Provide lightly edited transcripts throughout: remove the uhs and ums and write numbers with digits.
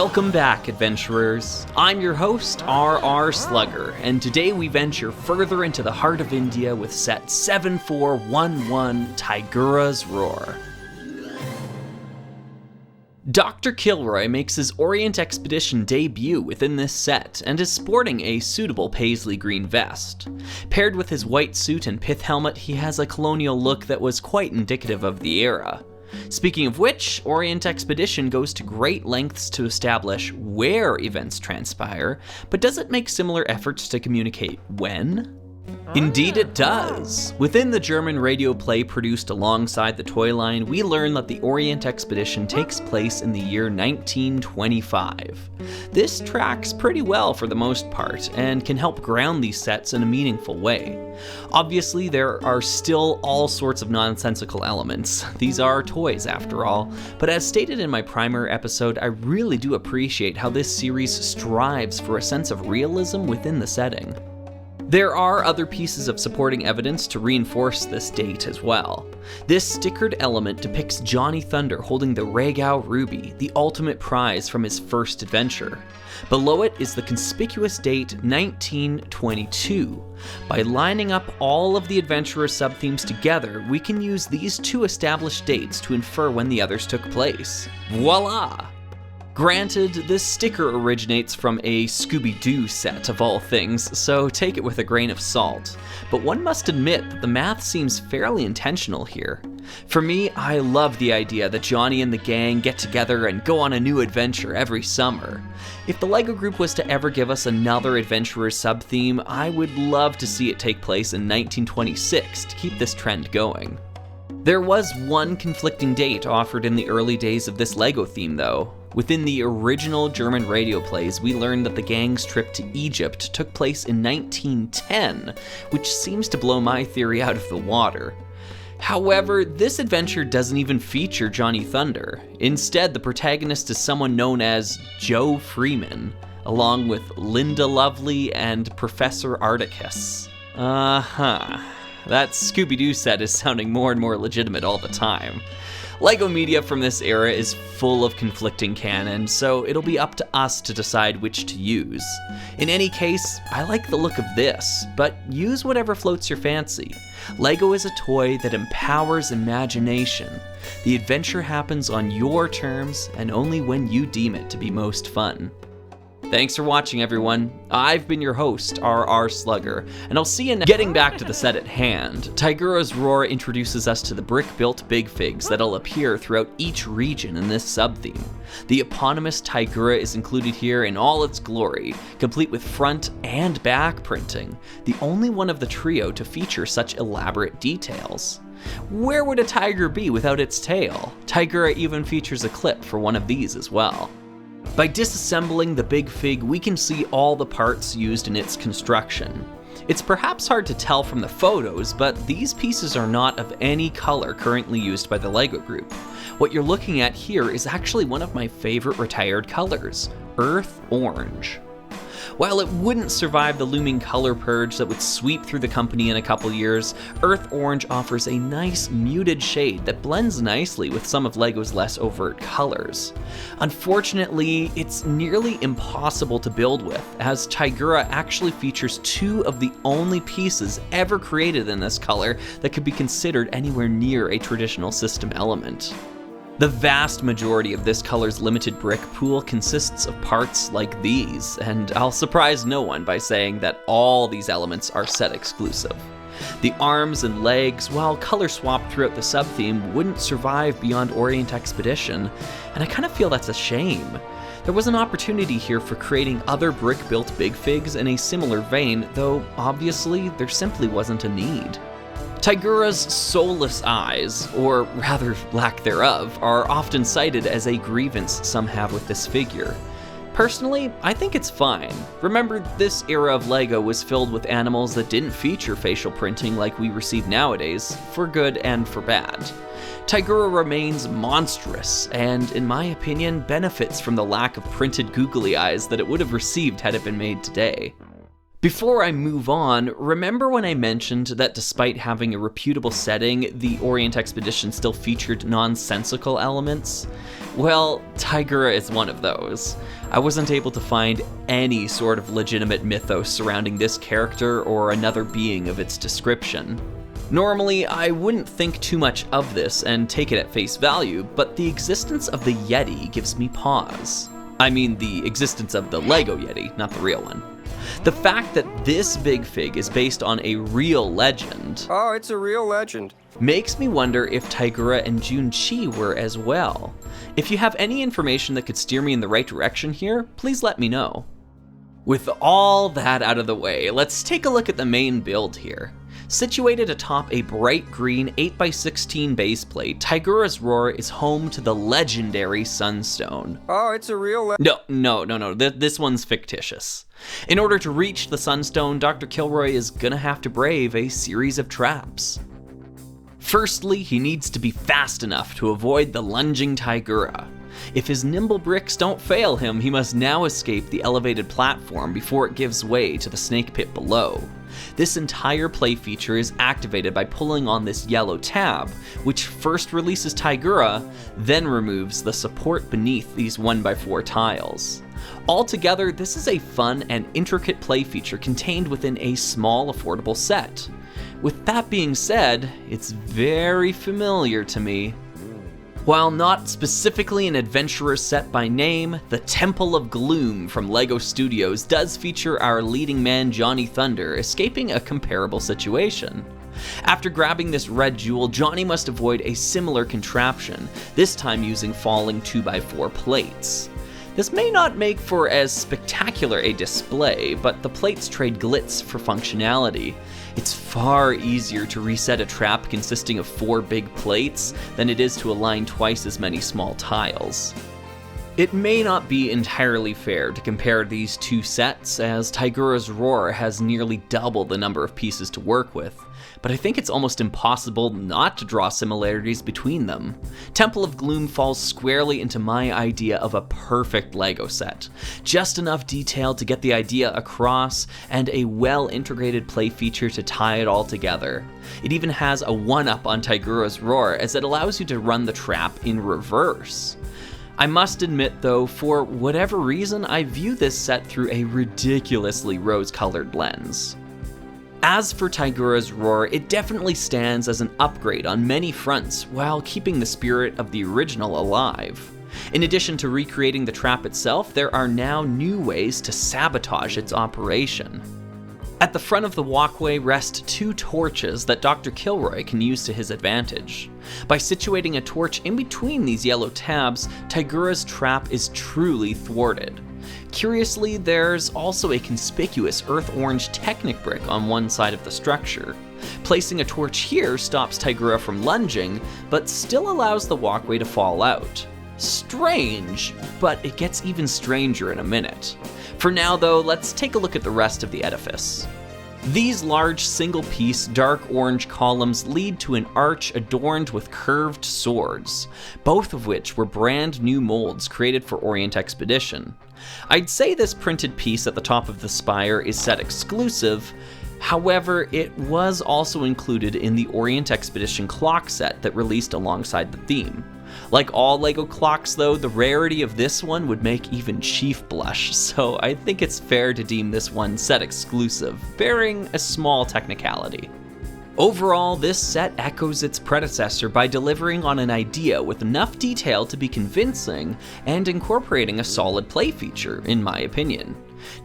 Welcome back, adventurers. I'm your host, R.R. Slugger, and today we venture further into the heart of India with set 7411, Tygurah's Roar. Dr. Kilroy makes his Orient expedition debut within this set and is sporting a suitable paisley green vest. Paired with his white suit and pith helmet, he has a colonial look that was quite indicative of the era. Speaking of which, Orient Expedition goes to great lengths to establish where events transpire, but does it make similar efforts to communicate when? Indeed it does. Within the German radio play produced alongside the toy line, we learn that the Orient Expedition takes place in the year 1925. This tracks pretty well for the most part, and can help ground these sets in a meaningful way. Obviously, there are still all sorts of nonsensical elements. These are toys after all, but as stated in my primer episode, I really do appreciate how this series strives for a sense of realism within the setting. There are other pieces of supporting evidence to reinforce this date as well. This stickered element depicts Johnny Thunder holding the Regau Ruby, the ultimate prize from his first adventure. Below it is the conspicuous date 1922. By lining up all of the adventurer sub-themes together, we can use these two established dates to infer when the others took place. Voila! Granted, this sticker originates from a Scooby-Doo set of all things, so take it with a grain of salt. But one must admit that the math seems fairly intentional here. For me, I love the idea that Johnny and the gang get together and go on a new adventure every summer. If the LEGO Group was to ever give us another adventurer sub-theme, I would love to see it take place in 1926 to keep this trend going. There was one conflicting date offered in the early days of this LEGO theme though. Within the original German radio plays, we learned that the gang's trip to Egypt took place in 1910, which seems to blow my theory out of the water. However, this adventure doesn't even feature Johnny Thunder. Instead, the protagonist is someone known as Joe Freeman, along with Linda Lovely and Professor Articus. That Scooby-Doo set is sounding more and more legitimate all the time. LEGO media from this era is full of conflicting canon, so it'll be up to us to decide which to use. In any case, I like the look of this, but use whatever floats your fancy. LEGO is a toy that empowers imagination. The adventure happens on your terms, and only when you deem it to be most fun. Thanks for watching, everyone. I've been your host, R.R. Slugger, and I'll see you next. Getting back to the set at hand, Tygurah's Roar introduces us to the brick-built big figs that'll appear throughout each region in this sub-theme. The eponymous Tygurah is included here in all its glory, complete with front and back printing, the only one of the trio to feature such elaborate details. Where would a tiger be without its tail? Tygurah even features a clip for one of these as well. By disassembling the big fig, we can see all the parts used in its construction. It's perhaps hard to tell from the photos, but these pieces are not of any color currently used by the LEGO Group. What you're looking at here is actually one of my favorite retired colors, Earth Orange. While it wouldn't survive the looming color purge that would sweep through the company in a couple years, Earth Orange offers a nice muted shade that blends nicely with some of LEGO's less overt colors. Unfortunately, it's nearly impossible to build with, as Tygurah actually features two of the only pieces ever created in this color that could be considered anywhere near a traditional system element. The vast majority of this color's limited brick pool consists of parts like these, and I'll surprise no one by saying that all these elements are set exclusive. The arms and legs, while color swapped throughout the sub-theme, wouldn't survive beyond Orient Expedition, and I kind of feel that's a shame. There was an opportunity here for creating other brick-built big figs in a similar vein, though obviously there simply wasn't a need. Tygurah's soulless eyes, or rather lack thereof, are often cited as a grievance some have with this figure. Personally, I think it's fine. Remember, this era of LEGO was filled with animals that didn't feature facial printing like we receive nowadays, for good and for bad. Tygurah remains monstrous, and in my opinion, benefits from the lack of printed googly eyes that it would have received had it been made today. Before I move on, remember when I mentioned that despite having a reputable setting, the Orient Expedition still featured nonsensical elements? Well, Tygurah is one of those. I wasn't able to find any sort of legitimate mythos surrounding this character or another being of its description. Normally, I wouldn't think too much of this and take it at face value, but the existence of the Yeti gives me pause. I mean the existence of the Lego Yeti, not the real one. The fact that this big fig is based on a real legend— oh, it's a real legend— makes me wonder if Tygurah and Junchi were as well. If you have any information that could steer me in the right direction here, please let me know. With all that out of the way, let's take a look at the main build here. Situated atop a bright green 8x16 base plate, Tygurah's Roar is home to the legendary Sunstone. oh, it's a real No, this one's fictitious. In order to reach the Sunstone, Dr. Kilroy is gonna have to brave a series of traps. Firstly, he needs to be fast enough to avoid the lunging Tygurah. If his nimble bricks don't fail him, he must now escape the elevated platform before it gives way to the snake pit below. This entire play feature is activated by pulling on this yellow tab, which first releases Tygurah, then removes the support beneath these 1x4 tiles. Altogether, this is a fun and intricate play feature contained within a small, affordable set. With that being said, it's very familiar to me. While not specifically an adventurer set by name, the Temple of Gloom from LEGO Studios does feature our leading man Johnny Thunder escaping a comparable situation. After grabbing this red jewel, Johnny must avoid a similar contraption, this time using falling 2x4 plates. This may not make for as spectacular a display, but the plates trade glitz for functionality. It's far easier to reset a trap consisting of 4 big plates than it is to align twice as many small tiles. It may not be entirely fair to compare these two sets, as Tygurah's Roar has nearly double the number of pieces to work with, but I think it's almost impossible not to draw similarities between them. Temple of Gloom falls squarely into my idea of a perfect LEGO set. Just enough detail to get the idea across, and a well-integrated play feature to tie it all together. It even has a one-up on Tygurah's Roar, as it allows you to run the trap in reverse. I must admit though, for whatever reason, I view this set through a ridiculously rose-colored lens. As for Tygurah's Roar, it definitely stands as an upgrade on many fronts while keeping the spirit of the original alive. In addition to recreating the trap itself, there are now new ways to sabotage its operation. At the front of the walkway rest 2 torches that Dr. Kilroy can use to his advantage. By situating a torch in between these yellow tabs, Tygurah's trap is truly thwarted. Curiously, there's also a conspicuous earth orange Technic brick on one side of the structure. Placing a torch here stops Tygurah from lunging, but still allows the walkway to fall out. Strange, but it gets even stranger in a minute. For now though, let's take a look at the rest of the edifice. These large single-piece dark orange columns lead to an arch adorned with curved swords, both of which were brand new molds created for Orient Expedition. I'd say this printed piece at the top of the spire is set exclusive, however, it was also included in the Orient Expedition clock set that released alongside the theme. Like all LEGO clocks though, the rarity of this one would make even Chief blush, so I think it's fair to deem this one set exclusive, bearing a small technicality. Overall, this set echoes its predecessor by delivering on an idea with enough detail to be convincing and incorporating a solid play feature, in my opinion.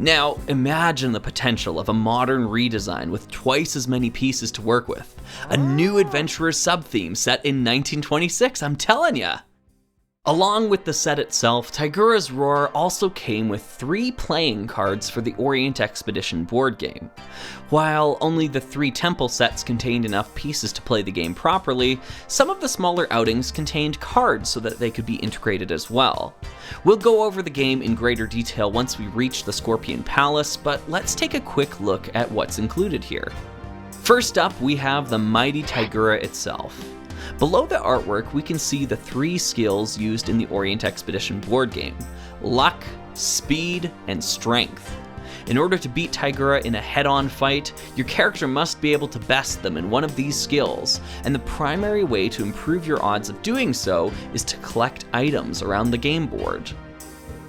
Now, imagine the potential of a modern redesign with twice as many pieces to work with. A new adventurer sub-theme set in 1926, I'm telling ya! Along with the set itself, Tygurah's Roar also came with 3 playing cards for the Orient Expedition board game. While only the 3 temple sets contained enough pieces to play the game properly, some of the smaller outings contained cards so that they could be integrated as well. We'll go over the game in greater detail once we reach the Scorpion Palace, but let's take a quick look at what's included here. First up, we have the mighty Tygurah itself. Below the artwork, we can see the 3 skills used in the Orient Expedition board game: luck, speed, and strength. In order to beat Tygurah in a head-on fight, your character must be able to best them in one of these skills, and the primary way to improve your odds of doing so is to collect items around the game board.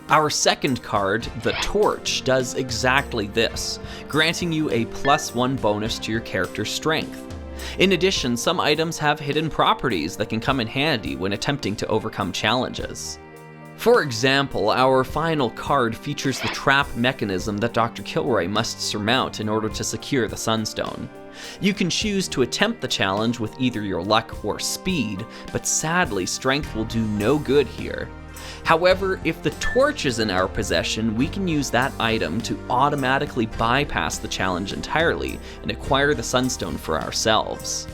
Our second card, the Torch, does exactly this, granting you a +1 bonus to your character's strength. In addition, some items have hidden properties that can come in handy when attempting to overcome challenges. For example, our final card features the trap mechanism that Dr. Kilroy must surmount in order to secure the Sunstone. You can choose to attempt the challenge with either your luck or speed, but sadly, strength will do no good here. However, if the Torch is in our possession, we can use that item to automatically bypass the challenge entirely and acquire the Sunstone for ourselves.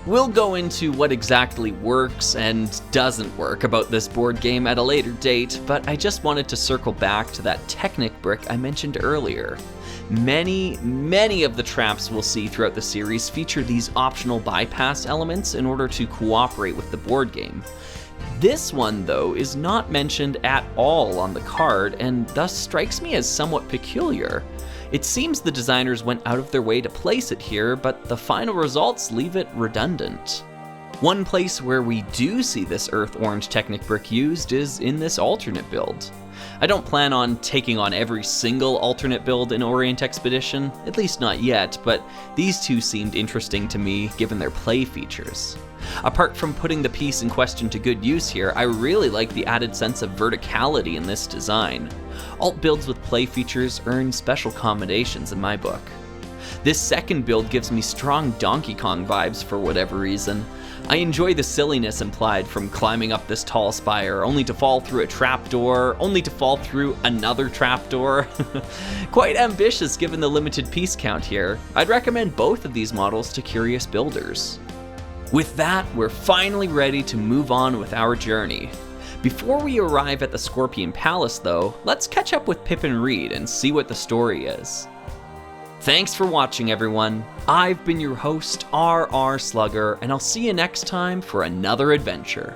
We'll go into what exactly works and doesn't work about this board game at a later date, but I just wanted to circle back to that Technic brick I mentioned earlier. Many of the traps we'll see throughout the series feature these optional bypass elements in order to cooperate with the board game. This one, though, is not mentioned at all on the card and thus strikes me as somewhat peculiar. It seems the designers went out of their way to place it here, but the final results leave it redundant. One place where we do see this Earth Orange Technic brick used is in this alternate build. I don't plan on taking on every single alternate build in Orient Expedition, at least not yet, but these two seemed interesting to me given their play features. Apart from putting the piece in question to good use here, I really like the added sense of verticality in this design. Alt builds with play features earn special commendations in my book. This second build gives me strong Donkey Kong vibes for whatever reason. I enjoy the silliness implied from climbing up this tall spire, only to fall through a trapdoor, only to fall through another trapdoor. Quite ambitious given the limited piece count here. I'd recommend both of these models to curious builders. With that, we're finally ready to move on with our journey. Before we arrive at the Scorpion Palace though, let's catch up with Pip and Reed and see what the story is. Thanks for watching, everyone. I've been your host, R.R. Slugger, and I'll see you next time for another adventure.